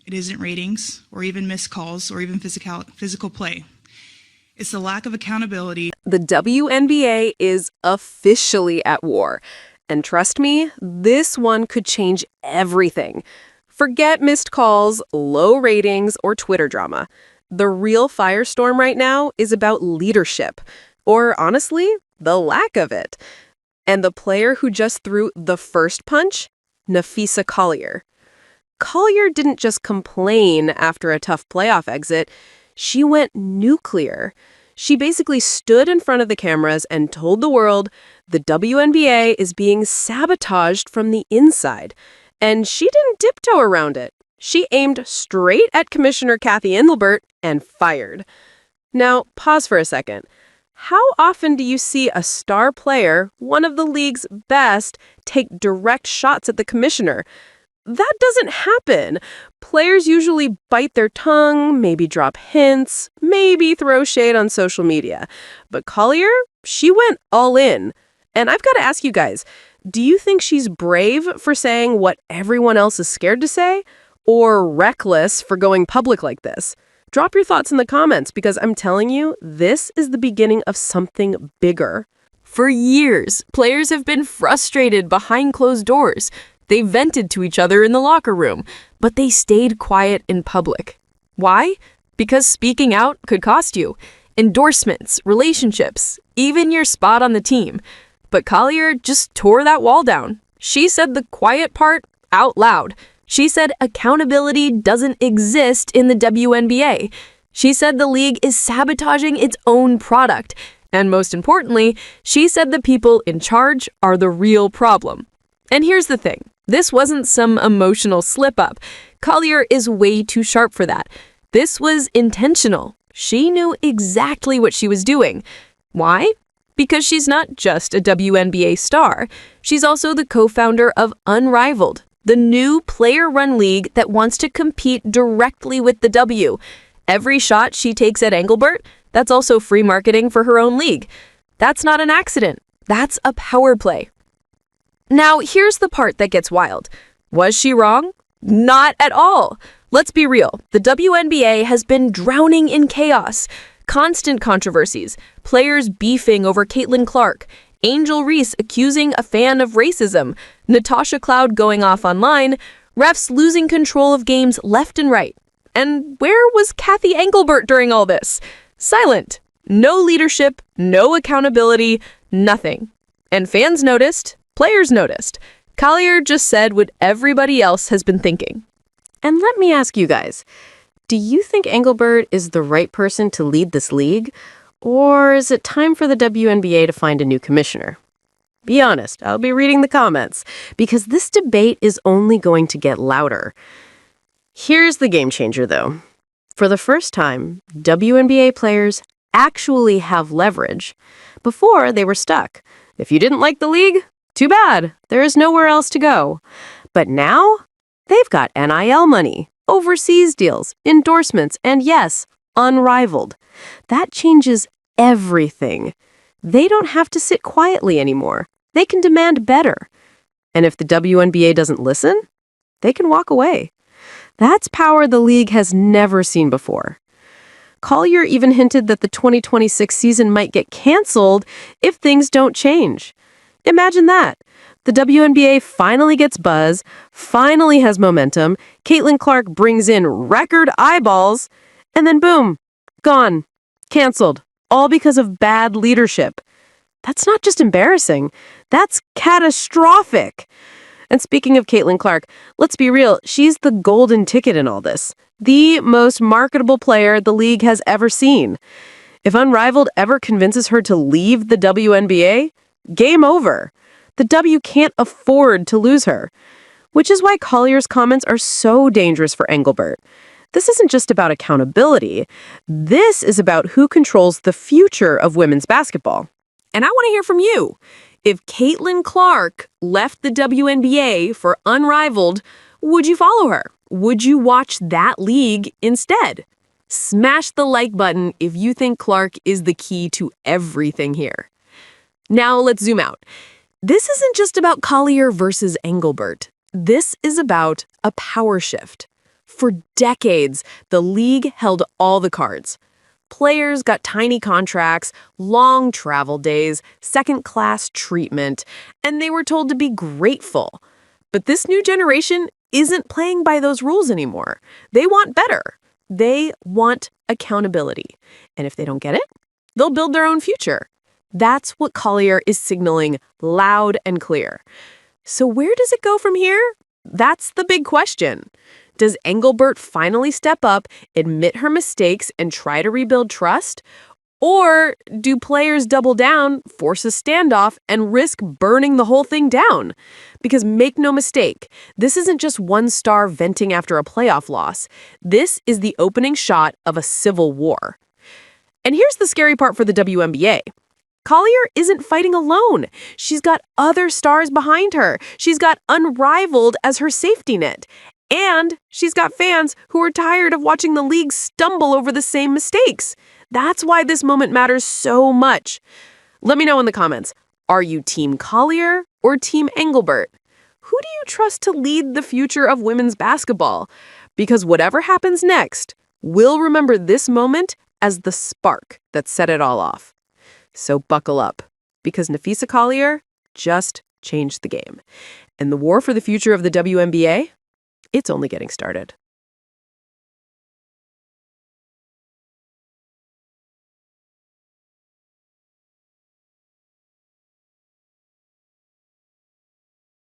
It isn't ratings or even missed calls or even physical play. It's the lack of accountability. The WNBA is officially at war. And trust me, this one could change everything. Forget missed calls, low ratings, or Twitter drama. The real firestorm right now is about leadership, or honestly, the lack of it. And the player who just threw the first punch? Napheesa Collier. Collier didn't just complain after a tough playoff exit. She went nuclear. She basically stood in front of the cameras and told the world the WNBA is being sabotaged from the inside. And she didn't tiptoe around it. She aimed straight at Commissioner Cathy Engelbert and fired. Now, pause for a second. How often do you see a star player, one of the league's best, take direct shots at the commissioner? That doesn't happen. Players usually bite their tongue, maybe drop hints, maybe throw shade on social media. But Collier, she went all in. And I've got to ask you guys, do you think she's brave for saying what everyone else is scared to say? Or reckless for going public like this? Drop your thoughts in the comments because I'm telling you, this is the beginning of something bigger. For years, players have been frustrated behind closed doors. They vented to each other in the locker room, but they stayed quiet in public. Why? Because speaking out could cost you. Endorsements, relationships, even your spot on the team. But Collier just tore that wall down. She said the quiet part out loud. She said accountability doesn't exist in the WNBA. She said the league is sabotaging its own product. And most importantly, she said the people in charge are the real problem. And here's the thing. This wasn't some emotional slip-up. Collier is way too sharp for that. This was intentional. She knew exactly what she was doing. Why? Because she's not just a WNBA star. She's also the co-founder of Unrivaled, the new player-run league that wants to compete directly with the W. Every shot she takes at Engelbert, that's also free marketing for her own league. That's not an accident. That's a power play. Now, here's the part that gets wild. Was she wrong? Not at all. Let's be real. The WNBA has been drowning in chaos. Constant controversies, players beefing over Caitlin Clark, Angel Reese accusing a fan of racism, Natasha Cloud going off online, refs losing control of games left and right. And where was Cathy Engelbert during all this? Silent. No leadership, no accountability, nothing. And fans noticed, players noticed. Collier just said what everybody else has been thinking. And let me ask you guys, do you think Engelbert is the right person to lead this league? Or is it time for the WNBA to find a new commissioner? Be honest, I'll be reading the comments, because this debate is only going to get louder. Here's the game changer, though. For the first time, WNBA players actually have leverage. Before, they were stuck. If you didn't like the league, too bad. There is nowhere else to go. But now, they've got NIL money, overseas deals, endorsements, and yes, Unrivaled. That changes everything. They don't have to sit quietly anymore. They can demand better. And if the WNBA doesn't listen, they can walk away. That's power the league has never seen before. Collier even hinted that the 2026 season might get canceled if things don't change. Imagine that. The WNBA finally gets buzz, finally has momentum, Caitlin Clark brings in record eyeballs, and then boom, gone, canceled, all because of bad leadership. That's not just embarrassing, that's catastrophic. And speaking of Caitlin Clark, let's be real, she's the golden ticket in all this. The most marketable player the league has ever seen. If Unrivaled ever convinces her to leave the WNBA, game over. The W can't afford to lose her. Which is why Collier's comments are so dangerous for Engelbert. This isn't just about accountability. This is about who controls the future of women's basketball. And I want to hear from you. If Caitlin Clark left the WNBA for Unrivaled, would you follow her? Would you watch that league instead? Smash the like button if you think Clark is the key to everything here. Now let's zoom out. This isn't just about Collier versus Engelbert. This is about a power shift. For decades, the league held all the cards. Players got tiny contracts, long travel days, second-class treatment, and they were told to be grateful. But this new generation isn't playing by those rules anymore. They want better. They want accountability. And if they don't get it, they'll build their own future. That's what Collier is signaling loud and clear. So where does it go from here? That's the big question. Does Engelbert finally step up, admit her mistakes, and try to rebuild trust? Or do players double down, force a standoff, and risk burning the whole thing down? Because make no mistake, this isn't just one star venting after a playoff loss. This is the opening shot of a civil war. And here's the scary part for the WNBA. Collier isn't fighting alone. She's got other stars behind her. She's got Unrivaled as her safety net. And she's got fans who are tired of watching the league stumble over the same mistakes. That's why this moment matters so much. Let me know in the comments. Are you Team Collier or Team Engelbert? Who do you trust to lead the future of women's basketball? Because whatever happens next, we'll remember this moment as the spark that set it all off. So buckle up, because Napheesa Collier just changed the game. And the war for the future of the WNBA, it's only getting started.